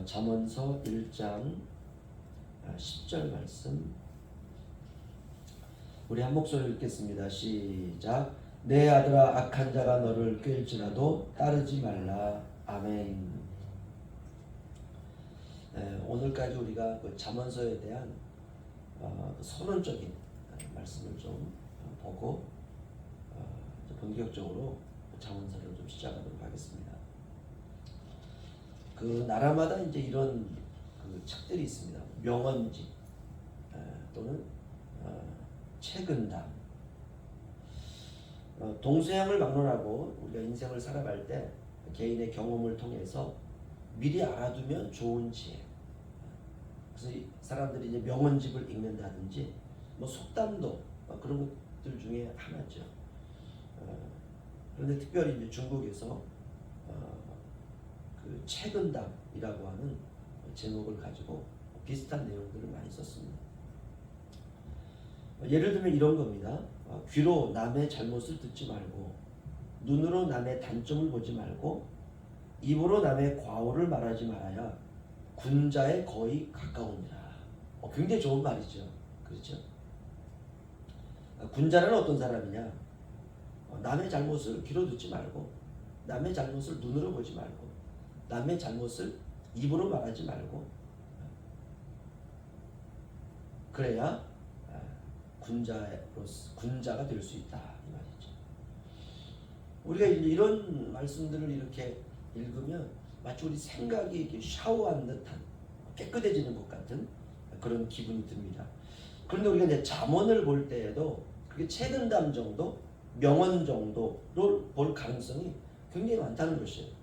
잠언서 1장 10절 말씀 우리 한 목소리 읽겠습니다. 시작. 내 아들아, 악한 자가 너를 꾀일지라도 따르지 말라. 아멘. 오늘까지 우리가 그 잠언서에 대한 선언적인 말씀을 좀 보고 본격적으로 잠언서를 좀 시작하도록 하겠습니다. 그 나라마다 이제 이런 그 책들이 있습니다. 명언집 또는 책은담. 동서양을 막론하고 우리가 인생을 살아갈 때 개인의 경험을 통해서 미리 알아두면 좋은 지혜. 그래서 사람들이 이제 명언집을 읽는다든지 뭐 속담도 그런 것들 중에 하나죠. 그런데 특별히 이제 중국에서 그 책은담이라고 하는 제목을 가지고 비슷한 내용들을 많이 썼습니다. 예를 들면 이런 겁니다. 귀로 남의 잘못을 듣지 말고, 눈으로 남의 단점을 보지 말고, 입으로 남의 과오를 말하지 말아야 군자에 거의 가까우니라. 굉장히 좋은 말이죠. 그렇죠? 군자는 어떤 사람이냐? 남의 잘못을 귀로 듣지 말고, 남의 잘못을 눈으로 보지 말고, 남의 잘못을 입으로 말하지 말고, 그래야 군자가 될 수 있다, 이 말이죠. 우리가 이런 말씀들을 이렇게 읽으면 마치 우리 생각이 이렇게 샤워한 듯한, 깨끗해지는 것 같은 그런 기분이 듭니다. 그런데 우리가 이제 잠언을 볼 때에도 그게 책은담 정도, 명언 정도를 볼 가능성이 굉장히 많다는 것이에요.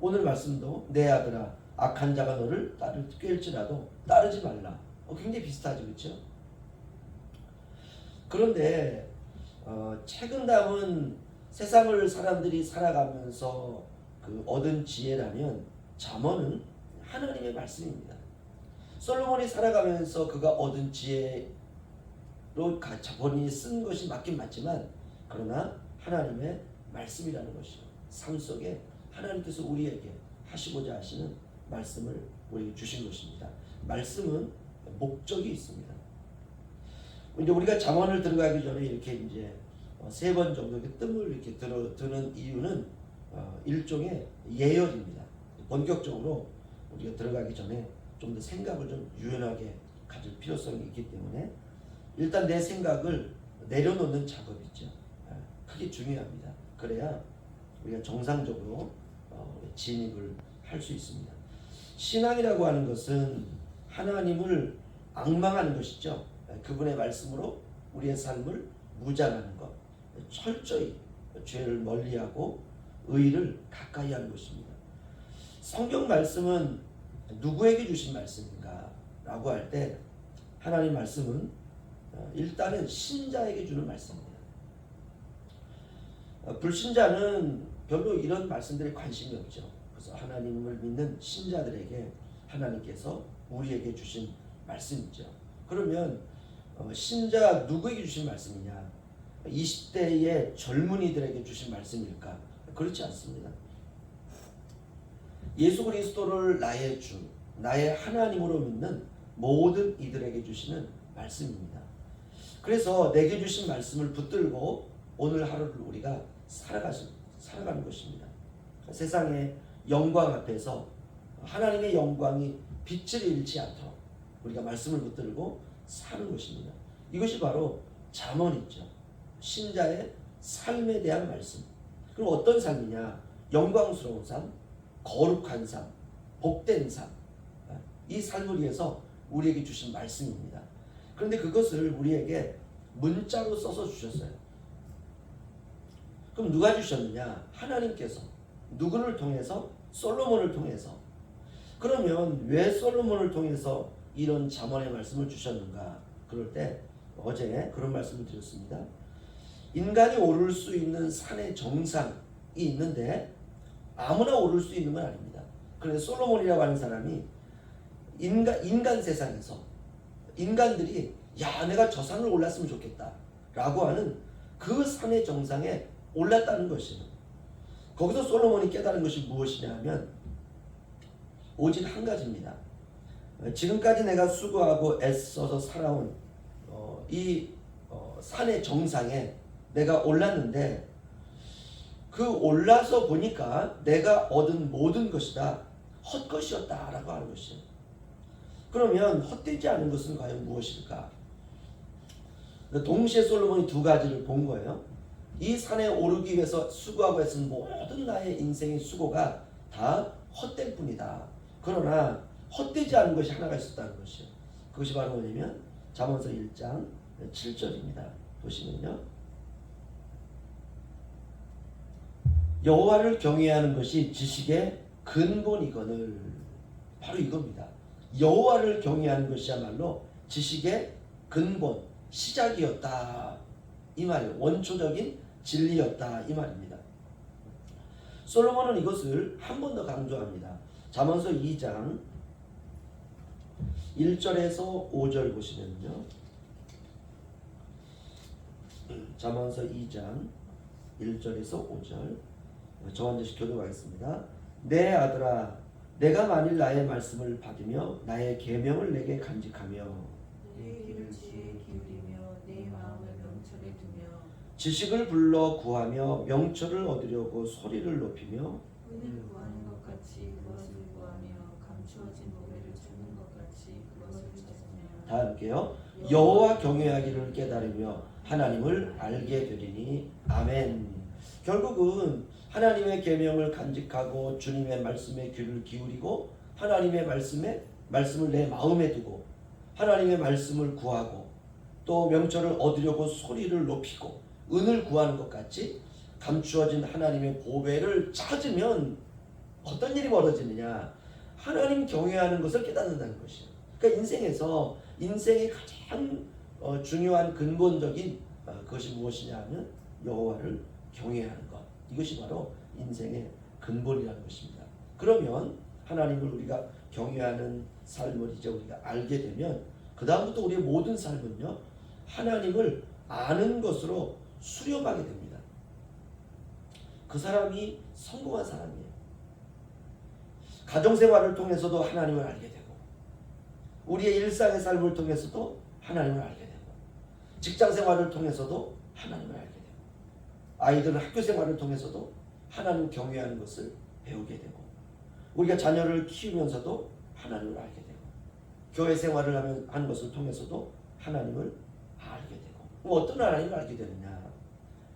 오늘 말씀도 내 아들아, 악한 자가 너를 꾀일지라도 따르지 말라. 굉장히 비슷하죠, 그렇죠? 그런데 책은담은 세상을 사람들이 살아가면서 그 얻은 지혜라면 잠언은 하나님의 말씀입니다. 솔로몬이 살아가면서 그가 얻은 지혜로 본인이 쓴 것이 맞긴 맞지만, 그러나 하나님의 말씀이라는 것이요, 삶 속에 하나님께서 우리에게 하시고자 하시는 말씀을 우리에게 주신 것입니다. 말씀은 목적이 있습니다. 이제 우리가 잠언을 들어가기 전에 이렇게 이제 3번 정도 이렇게 뜸을 이렇게 드는 이유는 일종의 예열입니다. 본격적으로 우리가 들어가기 전에 좀 더 생각을 좀 유연하게 가질 필요성이 있기 때문에 일단 내 생각을 내려놓는 작업이죠. 그게 중요합니다. 그래야 우리가 정상적으로 진입을 할 수 있습니다. 신앙이라고 하는 것은 하나님을 앙망하는 것이죠. 그분의 말씀으로 우리의 삶을 무장하는 것, 철저히 죄를 멀리하고 의를 가까이 하는 것입니다. 성경 말씀은 누구에게 주신 말씀인가 라고 할 때 하나님 말씀은 일단은 신자에게 주는 말씀입니다. 불신자는 별로 이런 말씀들에 관심이 없죠. 그래서 하나님을 믿는 신자들에게 하나님께서 우리에게 주신 말씀이죠. 그러면 신자 누구에게 주신 말씀이냐? 20대의 젊은이들에게 주신 말씀일까? 그렇지 않습니다. 예수 그리스도를 나의 주, 나의 하나님으로 믿는 모든 이들에게 주시는 말씀입니다. 그래서 내게 주신 말씀을 붙들고 오늘 하루를 우리가 살아가는 것입니다. 세상의 영광 앞에서 하나님의 영광이 빛을 잃지 않도록 우리가 말씀을 붙들고 사는 것입니다. 이것이 바로 잠언이죠. 신자의 삶에 대한 말씀. 그럼 어떤 삶이냐? 영광스러운 삶, 거룩한 삶, 복된 삶. 이 삶을 위해서 우리에게 주신 말씀입니다. 그런데 그것을 우리에게 문자로 써서 주셨어요. 그럼 누가 주셨느냐? 하나님께서. 누구를 통해서? 솔로몬을 통해서. 그러면 왜 솔로몬을 통해서 이런 잠언의 말씀을 주셨는가? 그럴 때 어제 그런 말씀을 드렸습니다. 인간이 오를 수 있는 산의 정상이 있는데 아무나 오를 수 있는 건 아닙니다. 그런데 솔로몬이라고 하는 사람이 인간 세상에서 인간들이 야, 내가 저 산을 올랐으면 좋겠다 라고 하는 그 산의 정상에 올랐다는 것이에요. 거기서 솔로몬이 깨달은 것이 무엇이냐 하면 오직 한 가지입니다. 지금까지 내가 수고하고 애써서 살아온 이 산의 정상에 내가 올랐는데 그 올라서 보니까 내가 얻은 모든 것이 다 헛것이었다라고 하는 것이에요. 그러면 헛되지 않은 것은 과연 무엇일까? 동시에 솔로몬이 두 가지를 본 거예요. 이 산에 오르기 위해서 수고하고 애쓴 모든 나의 인생의 수고가 다 헛될 뿐이다. 그러나 헛되지 않은 것이 하나가 있었다는 것이에요. 그것이 바로 뭐냐면 잠언서 1장 7절입니다. 보시면요. 여호와를 경외하는 것이 지식의 근본이거늘. 바로 이겁니다. 여호와를 경외하는 것이야말로 지식의 근본, 시작이었다 이 말이에요. 원초적인 진리였다 이 말입니다. 솔로몬은 이것을 한 번 더 강조합니다. 잠언서 2장 1절에서 5절 보시면요. 잠언서 2장 1절에서 5절 저 한 절씩 교독하겠습니다. 내 아들아 내가 만일 나의 말씀을 받으며 나의 계명을 내게 간직하며 내 귀를 지혜에 기울이며 내 마음을 명철에 두며 지식을 불러 구하며 명철을 얻으려고 소리를 높이며 은을 구하는 것 같이 그것을 구하며 감추어진 보배를 찾는 것 같이 그것을 찾으며 다 함께요. 여호와 경외하기를 깨달으며 하나님을 알게 되리니 아멘. 결국은 하나님의 계명을 간직하고 주님의 말씀에 귀를 기울이고 하나님의 말씀을 내 마음에 두고 하나님의 말씀을 구하고 또 명철을 얻으려고 소리를 높이고 은을 구하는 것 같이 감추어진 하나님의 보배를 찾으면 어떤 일이 벌어지느냐? 하나님 경외하는 것을 깨닫는다는 것이에요. 그러니까 인생에서 인생의 가장 중요한 근본적인 그것이 무엇이냐 하면 여호와를 경외하는 것. 이것이 바로 인생의 근본이라는 것입니다. 그러면 하나님을 우리가 경외하는 삶을 이제 우리가 알게 되면 그 다음부터 우리의 모든 삶은요 하나님을 아는 것으로 수렴하게 됩니다. 그 사람이 성공한 사람이에요. 가정생활을 통해서도 하나님을 알게 되고 우리의 일상의 삶을 통해서도 하나님을 알게 되고 직장생활을 통해서도 하나님을 알게 되고 아이들은 학교생활을 통해서도 하나님 경외하는 것을 배우게 되고 우리가 자녀를 키우면서도 하나님을 알게 되고 교회 생활을 하는 것을 통해서도 하나님을 알게 되고 어떤 하나님을 알게 되느냐?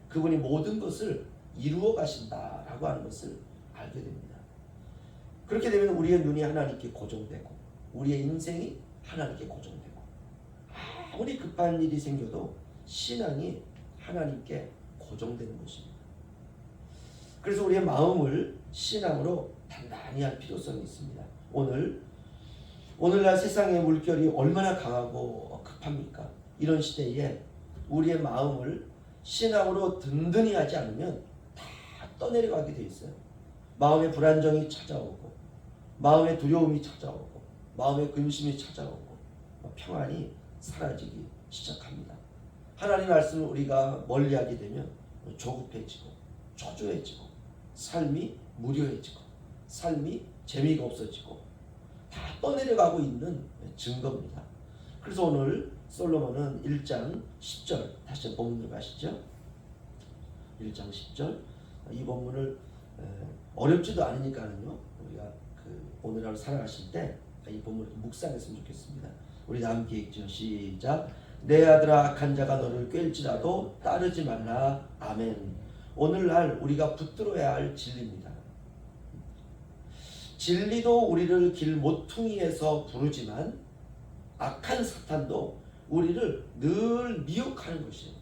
그분이 모든 것을 이루어 가신다라고 하는 것을 알게 됩니다. 그렇게 되면 우리의 눈이 하나님께 고정되고 우리의 인생이 하나님께 고정되고 아무리 급한 일이 생겨도 신앙이 하나님께 고정되는 것입니다. 그래서 우리의 마음을 신앙으로 단단히 할 필요성이 있습니다. 오늘날 세상의 물결이 얼마나 강하고 급합니까? 이런 시대에 우리의 마음을 신앙으로 든든히 하지 않으면 다 떠내려가게 돼 있어요. 마음의 불안정이 찾아오고 마음의 두려움이 찾아오고 마음의 근심이 찾아오고 평안이 사라지기 시작합니다. 하나님의 말씀을 우리가 멀리하게 되면 조급해지고 초조해지고 삶이 무료해지고 삶이 재미가 없어지고 다 떠내려가고 있는 증거입니다. 그래서 오늘 솔로몬은 1장 10절 다시 본문으로 가시죠. 1장 10절 이 본문을 어렵지도 않으니까는요 우리가 오늘 하루 살아가실 때 이 본문을 묵상했으면 좋겠습니다. 우리 다 함께 읽죠. 시작. 내 아들아 악한 자가 너를 꿰일지라도 따르지 말라. 아멘. 오늘날 우리가 붙들어야 할 진리입니다. 진리도 우리를 길 모퉁이에서 부르지만 악한 사탄도 우리를 늘 미혹하는 것이에요.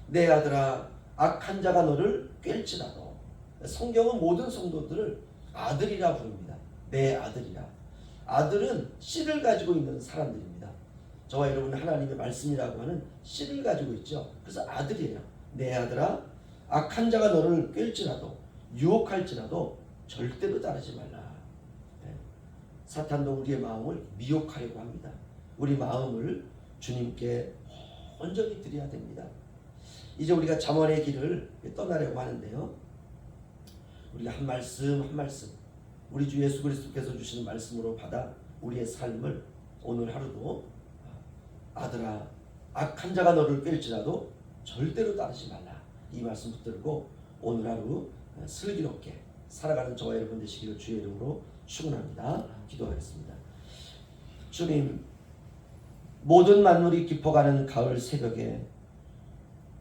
내 아들아 악한 자가 너를 꿰일지라도 성경은 모든 성도들을 아들이라 부릅니다. 내 아들이라. 아들은 씨를 가지고 있는 사람들입니다. 저와 여러분 하나님의 말씀이라고 하는 씨를 가지고 있죠. 그래서 아들이에요. 내 아들아 악한 자가 너를 꿰일지라도 유혹할지라도 절대로 따르지 말라. 사탄도 우리의 마음을 미혹하려고 합니다. 우리 마음을 주님께 온전히 드려야 됩니다. 이제 우리가 잠언의 길을 떠나려고 하는데요. 우리가 한 말씀 한 말씀 우리 주 예수 그리스도께서 주시는 말씀으로 받아 우리의 삶을 오늘 하루도 아들아 악한 자가 너를 꿰일지라도 절대로 따르지 말라. 이 말씀 붙들고 오늘 하루 슬기롭게 살아가는 저와 여러분 되시기를 주의 이름으로 축원합니다. 기도하겠습니다. 주님, 모든 만물이 깊어가는 가을 새벽에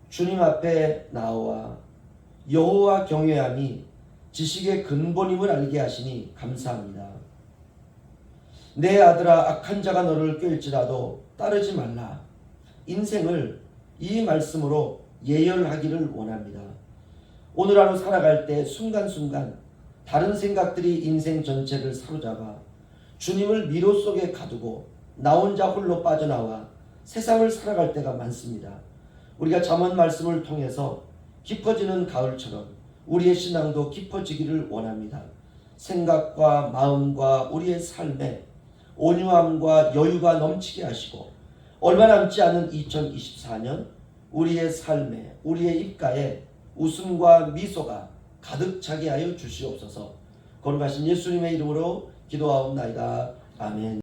주님 앞에 나와 여호와 경외함이 지식의 근본임을 알게 하시니 감사합니다. 내 아들아 악한 자가 너를 꿰일지라도 따르지 말라. 인생을 이 말씀으로 예열하기를 원합니다. 오늘 하루 살아갈 때 순간순간 다른 생각들이 인생 전체를 사로잡아 주님을 미로 속에 가두고 나 혼자 홀로 빠져나와 세상을 살아갈 때가 많습니다. 우리가 잠언 말씀을 통해서 깊어지는 가을처럼 우리의 신앙도 깊어지기를 원합니다. 생각과 마음과 우리의 삶에 온유함과 여유가 넘치게 하시고 얼마 남지 않은 2024년 우리의 삶에 우리의 입가에 웃음과 미소가 가득 차게 하여 주시옵소서. 거룩하신 예수님의 이름으로 기도하옵나이다. 아멘.